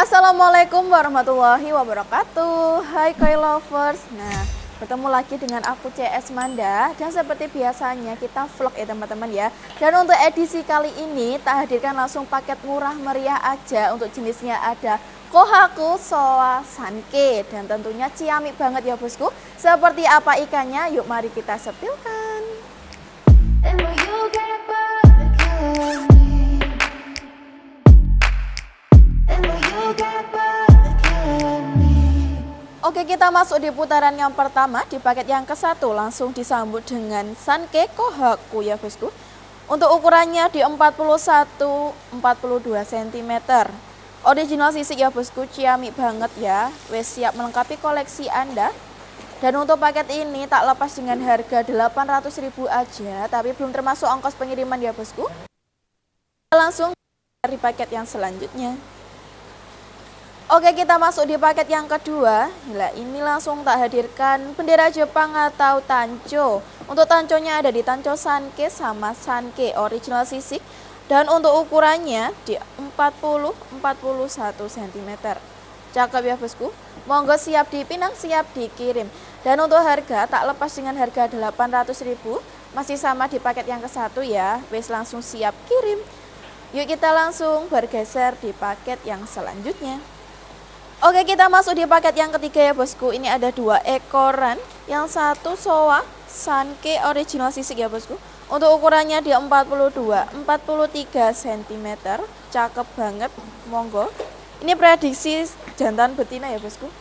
Assalamualaikum warahmatullahi wabarakatuh. Hai Koi Lovers. Nah, bertemu lagi dengan aku CS Manda. Dan seperti biasanya kita vlog ya teman-teman ya. Dan untuk edisi kali ini tak hadirkan langsung paket murah meriah aja. Untuk jenisnya ada Kohaku Soa Sanke. Dan tentunya ciamik banget ya bosku. Seperti apa ikannya? Yuk mari kita sepilkan. Oke, kita masuk di putaran yang pertama. Di paket yang ke-1 langsung disambut dengan Sanke Kohaku ya bosku. Untuk ukurannya di 41-42 cm. Original sisik ya bosku, ciamik banget ya. Wes siap melengkapi koleksi Anda. Dan untuk paket ini tak lepas dengan harga 800.000 aja, tapi belum termasuk ongkos pengiriman ya bosku. Langsung dari paket yang selanjutnya. Oke, kita masuk di paket yang kedua. Nah, ini langsung tak hadirkan bendera Jepang atau tanco. Untuk tanconya ada di tanco Sanke sama Sanke original sisik. Dan untuk ukurannya di 40-41 cm. Cakep ya bosku. Monggo siap dipinang, siap dikirim. Dan untuk harga tak lepas dengan harga 800.000. Masih sama di paket yang ke-1 ya. Wes langsung siap kirim. Yuk kita langsung bergeser di paket yang selanjutnya. Oke, kita masuk di paket yang ketiga ya bosku. Ini ada 2 ekoran. Yang satu Soa Sanke original sisik ya bosku. Untuk ukurannya di 42-43 cm. Cakep banget, monggo. Ini prediksi jantan betina ya bosku.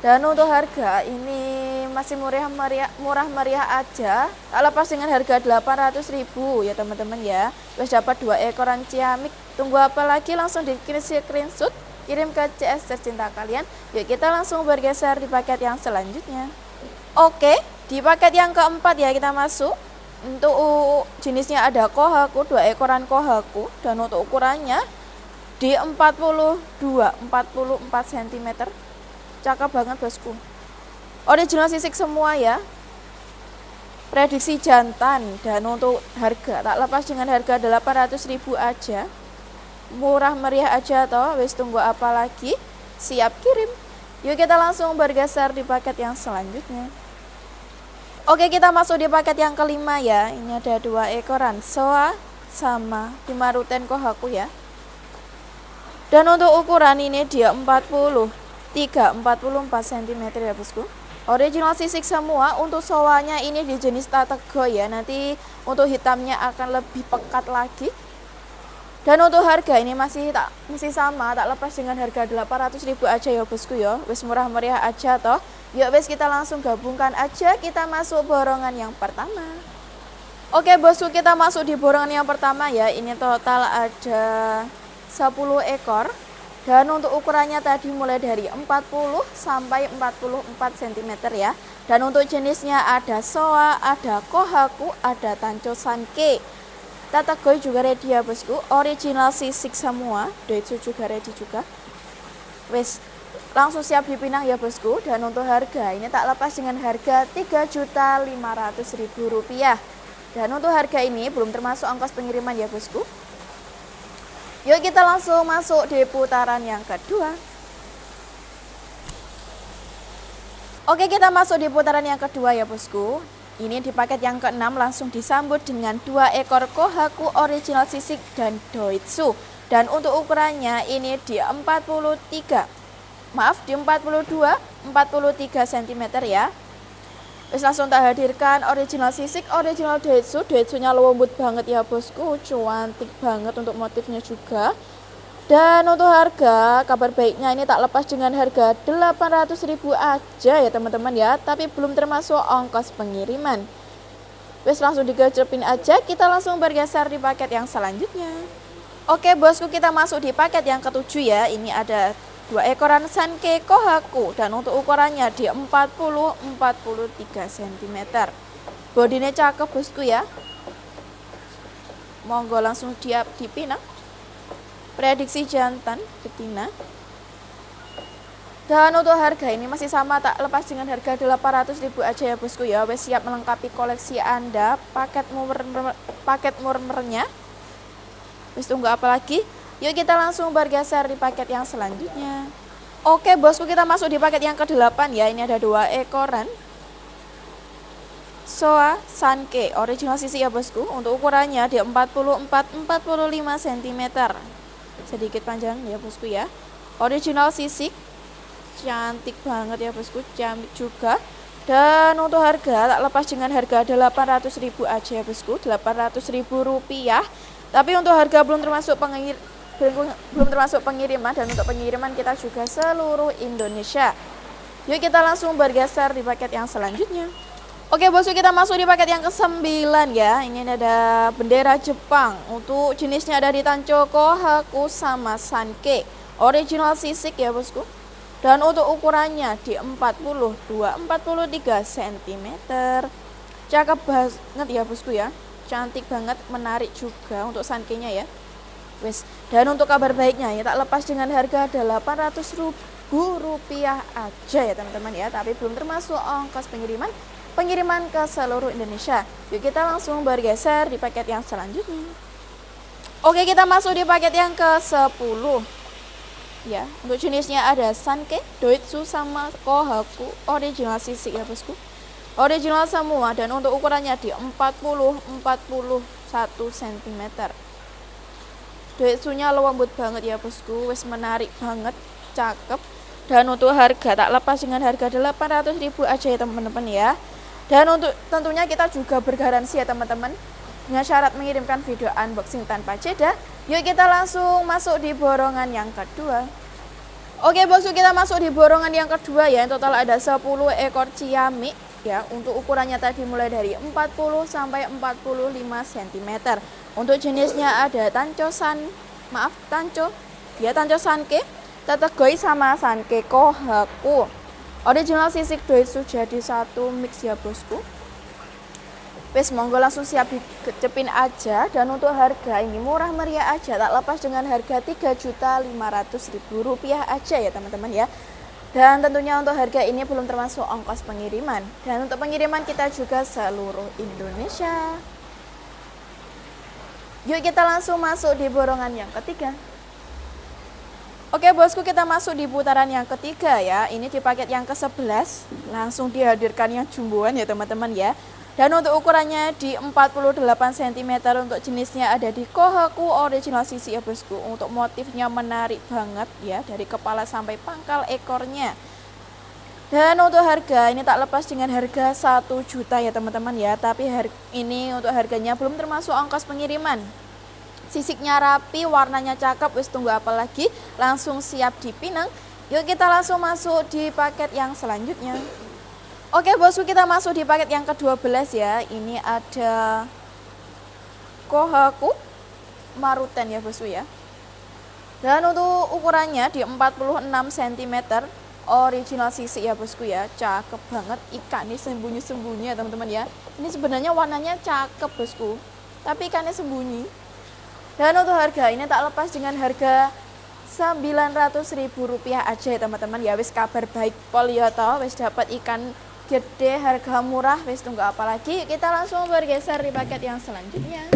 Dan untuk harga ini masih murah meriah aja. Tak lepas dengan harga 800.000 ya teman-teman ya. Wes dapat 2 ekoran ciamik. Tunggu apa lagi, langsung dikirim screenshot. Kirim ke CS tercinta kalian. Yuk kita langsung bergeser di paket yang selanjutnya. Oke, di paket yang keempat ya kita masuk. Untuk jenisnya ada Kohaku, 2 ekoran Kohaku. Dan untuk ukurannya di 42-44 cm. Cakep banget bosku. Original sisik semua ya. Prediksi jantan. Dan untuk harga tak lepas dengan harga 800.000 aja. Murah meriah aja toh, wis tunggu apa lagi, siap kirim. Yuk kita langsung bergeser di paket yang selanjutnya. Oke, kita masuk di paket yang kelima ya. Ini ada 2 ekoran Soa sama Himaruten Kohaku ya. Dan untuk ukuran ini dia 43-44 cm ya bosku. Original sisik semua. Untuk Soanya ini di jenis Tatego ya. Nanti untuk hitamnya akan lebih pekat lagi. Dan untuk harga ini masih sama, tak lepas dengan harga 800.000 aja ya bosku ya. Wis murah meriah aja toh. Yuk wis kita langsung gabungkan aja, kita masuk borongan yang pertama. Oke bosku, kita masuk di borongan yang pertama ya. Ini total ada 10 ekor. Dan untuk ukurannya tadi mulai dari 40 sampai 44 cm ya. Dan untuk jenisnya ada Soa, ada Kohaku, ada tanco Sanke. Tatagoi juga ready ya bosku, original sisik semua. Doitsu juga ready juga. Wes langsung siap dipinang ya bosku. Dan untuk harga ini tak lepas dengan harga Rp3.500.000. Dan untuk harga ini belum termasuk ongkos pengiriman ya bosku. Yuk kita langsung masuk di putaran yang kedua. Oke, kita masuk di putaran yang kedua ya bosku. Ini di paket yang ke-6 langsung disambut dengan 2 ekor Kohaku original sisik dan Doitsu. Dan untuk ukurannya ini di 42-43 cm ya. Wis langsung tak hadirkan original sisik, original Doitsu. Doitsunya lembut banget ya bosku, cantik banget untuk motifnya juga. Dan untuk harga, kabar baiknya ini tak lepas dengan harga 800.000 aja ya teman-teman ya. Tapi belum termasuk ongkos pengiriman. Wes langsung digecepin aja, kita langsung bergeser di paket yang selanjutnya. Oke bosku, kita masuk di paket yang ke-7 ya. Ini ada 2 ekoran Sanke Kohaku. Dan untuk ukurannya di 40-43 cm. Bodinya cakep bosku ya. Monggo langsung dipinang. Prediksi jantan betina. Dan untuk harga ini masih sama, tak lepas dengan harga 800.000 aja ya bosku ya. Wes siap melengkapi koleksi Anda, paket murmernya. Wis tunggu apa lagi? Yuk kita langsung bergeser di paket yang selanjutnya. Oke bosku, kita masuk di paket yang ke-8 ya. Ini ada 2 ekoran Soa Sanke original sisik ya bosku. Untuk ukurannya di 44-45 cm. Sedikit panjang ya bosku ya. Original sisik. Cantik banget ya bosku, cantik juga. Dan untuk harga tak lepas dengan harga 800.000 aja ya bosku, 800.000 rupiah. Tapi untuk harga belum termasuk pengiriman, dan untuk pengiriman kita juga seluruh Indonesia. Yuk kita langsung bergeser di paket yang selanjutnya. Oke bosku, kita masuk di paket yang ke-9 ya. Ini ada bendera Jepang. Untuk jenisnya ada di Tancho, Kohaku sama Sanke. Original sisik ya bosku. Dan untuk ukurannya di 42-43 cm. Cakep banget ya bosku ya. Cantik banget, menarik juga untuk Sanke-nya ya. Wes. Dan untuk kabar baiknya ya, tak lepas dengan harga 800.000 rupiah aja ya teman-teman ya. Tapi belum termasuk ongkos pengiriman ke seluruh Indonesia. Yuk kita langsung bergeser di paket yang selanjutnya. Oke, kita masuk di paket yang ke-10 ya. Untuk jenisnya ada Sanke, Doitsu sama Kohaku original sisik ya bosku. Original semua, dan untuk ukurannya di 40-41 cm. Doitsunya lembut banget ya bosku, wes menarik banget, cakep. Dan untuk harga tak lepas dengan harga 800.000 aja ya teman-teman ya. Dan untuk tentunya kita juga bergaransi ya teman-teman, dengan syarat mengirimkan video unboxing tanpa jeda. Yuk kita langsung masuk di borongan yang kedua. Oke bosku, kita masuk di borongan yang kedua ya. Total ada 10 ekor ciamik ya. Untuk ukurannya tadi mulai dari 40 sampai 45 cm. Untuk jenisnya ada Tancho Sanke, Tategoi sama Sanke Kohaku. Original sisik Doitsu jadi satu mix ya bosku. Wes monggo langsung siap dicepin aja. Dan untuk harga ini murah meriah aja, tak lepas dengan harga 3.500.000 rupiah aja ya teman-teman ya. Dan tentunya untuk harga ini belum termasuk ongkos pengiriman. Dan untuk pengiriman kita juga seluruh Indonesia. Yuk kita langsung masuk di borongan yang ketiga. Oke bosku, kita masuk di putaran yang ketiga ya. Ini di paket yang ke-11. Langsung dihadirkan yang jumboan ya teman-teman ya. Dan untuk ukurannya di 48 cm. Untuk jenisnya ada di Kohaku original sisik ya bosku. Untuk motifnya menarik banget ya, dari kepala sampai pangkal ekornya. Dan untuk harga ini tak lepas dengan harga 1 juta ya teman-teman ya. Tapi ini untuk harganya belum termasuk ongkos pengiriman. Sisiknya rapi, warnanya cakep, wis tunggu apa lagi, langsung siap dipinang. Yuk kita langsung masuk di paket yang selanjutnya. Oke bosku, kita masuk di paket yang ke-12 ya. Ini ada Kohaku Maruten ya bosku ya. Dan untuk ukurannya di 46 cm. Original sisik ya bosku ya. Cakep banget, ikannya sembunyi-sembunyi ya teman-teman ya. Ini sebenarnya warnanya cakep bosku, tapi ikannya sembunyi. Dan untuk harga ini tak lepas dengan harga 900.000 rupiah aja ya teman-teman ya. Wis kabar baik pol ya toh, wis dapat ikan gede harga murah, wis tunggu apa lagi. Kita langsung bergeser di paket yang selanjutnya.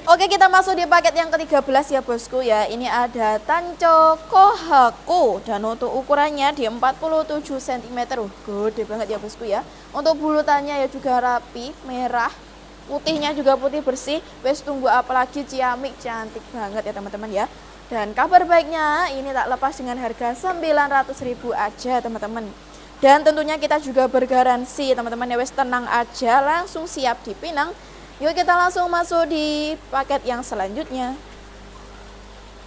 Oke, kita masuk di paket yang ke-13 ya bosku ya. Ini ada Tancho Kohaku, dan untuk ukurannya di 47 cm. Gede banget ya bosku ya. Untuk bulutannya ya juga rapi, merah. Putihnya juga putih bersih. Wes tunggu apalagi, ciamik cantik banget ya teman-teman ya. Dan kabar baiknya ini tak lepas dengan harga 900.000 aja teman-teman. Dan tentunya kita juga bergaransi teman-teman ya. Wes tenang aja, langsung siap dipinang. Yuk kita langsung masuk di paket yang selanjutnya.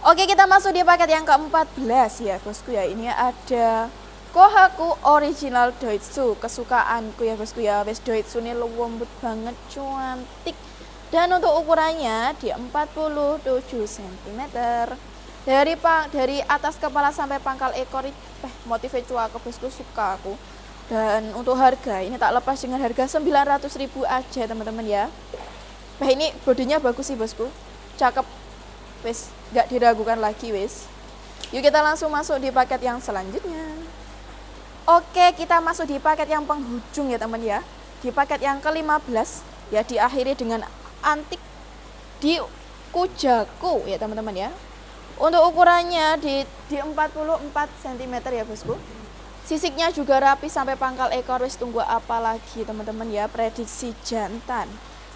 Oke, kita masuk di paket yang ke-14 ya bosku ya. Ini ada Kohaku original Doitsu, kesukaanku ya bosku ya. Wes Doitsu ini lembut banget, cantik. Dan untuk ukurannya di 47 cm. Dari atas kepala sampai pangkal ekor motifnya cakep bosku, suka aku. Dan untuk harga ini tak lepas dengan harga 900.000 aja teman-teman ya. Ini bodinya bagus sih bosku, cakep. Wes gak diragukan lagi wes. Yuk kita langsung masuk di paket yang selanjutnya. Oke, kita masuk di paket yang penghujung ya teman ya. Di paket yang ke-15 ya, diakhiri dengan antik di Kujaku ya teman-teman ya. Untuk ukurannya di 44 cm ya bosku. Sisiknya juga rapi sampai pangkal ekor, wis tunggu apa lagi teman-teman ya, prediksi jantan.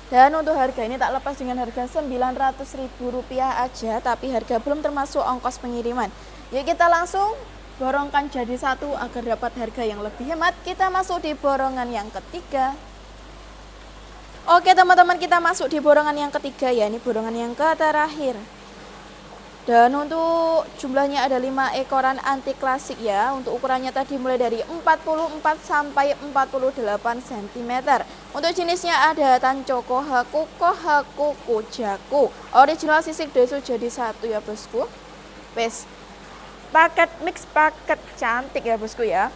Dan untuk harga ini tak lepas dengan harga Rp900.000 aja, tapi harga belum termasuk ongkos pengiriman. Yuk kita langsung borongkan jadi satu agar dapat harga yang lebih hemat. Kita masuk di borongan yang ketiga. Oke teman-teman, kita masuk di borongan yang ketiga ya, ini borongan yang terakhir. Dan untuk jumlahnya ada 5 ekoran anti klasik ya. Untuk ukurannya tadi mulai dari 44 sampai 48 cm. Untuk jenisnya ada Tancho, Kohaku, Kohaku, Kujaku. Original sisik desu jadi satu ya bosku. Wes, paket mix, paket cantik ya bosku ya.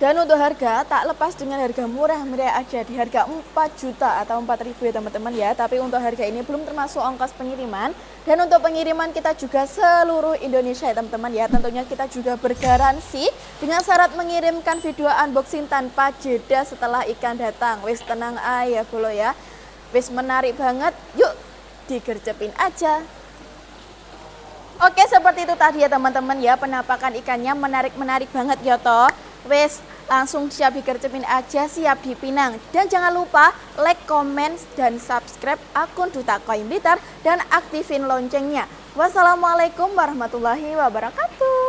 Dan untuk harga tak lepas dengan harga murah-murah aja, di harga 4 juta atau 4.000 ya teman-teman ya. Tapi untuk harga ini belum termasuk ongkos pengiriman. Dan untuk pengiriman kita juga seluruh Indonesia ya teman-teman ya. Tentunya kita juga bergaransi dengan syarat mengirimkan video unboxing tanpa jeda setelah ikan datang. Wis tenang aja bolo ya. Wis menarik banget, yuk digercepin aja. Oke, seperti itu tadi ya teman-teman ya, penampakan ikannya menarik banget ya toh. Wes, langsung siap digercepin aja, siap dipinang. Dan jangan lupa like, comment, dan subscribe akun Duta Koin Blitar dan aktifin loncengnya. Wassalamualaikum warahmatullahi wabarakatuh.